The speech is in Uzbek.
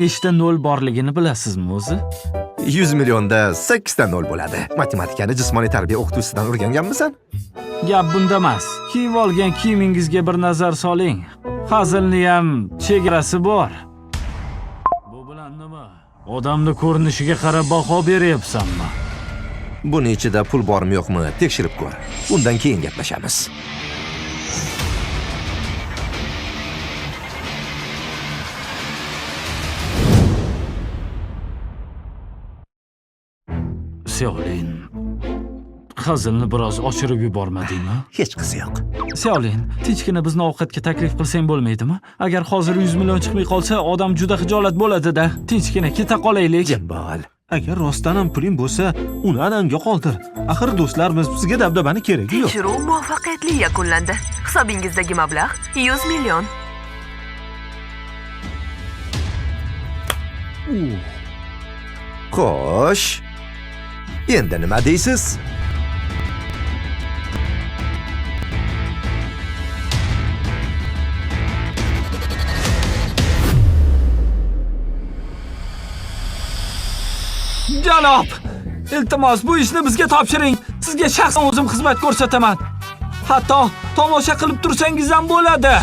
Nechta nol borligini bilasizmi o'zi? 100 millionda 8 ta nol bo'ladi. Matematikani jismoniy tarbiya o'qituvchisidan o'rganganmisan? Gap bunda emas. Kiyib olgan kiyimingizga bir nazar soling. Hazilni ham chegarasi bor. Bu bilan nima? Odamni ko'rinishiga qarab baho beryapsanmi? Buni ichida pul bormi yo'qmi tekshirib ko'r. Undan keyin gaplashamiz. Seolin. Hazilni biroz oshirib yubormadingmi? Hech qisi yo'q. Seolin, tinchgina bizni ovqatga taklif qilsang bo'lmaydimi? Agar hozir 100 million chiqmay qolsa, odam juda xijolat bo'ladi-da. Tinchgina keta qolaylik. Jambol. Agar rostdan ham puling bo'lsa, uni anamga qoldir. Axir do'stlarimiz, bizga dabdabani keragi yo'q. Tekshiruv muvaffaqiyatli yakunlandi. Hisobingizdagi mablag' 100 million. Xo'sh. Endi nima deysiz? Janob, iltimos bu ishni bizga topshiring. Sizga shaxsan o'zim xizmat ko'rsataman. Hatto tomosha qilib tursangiz ham bo'ladi.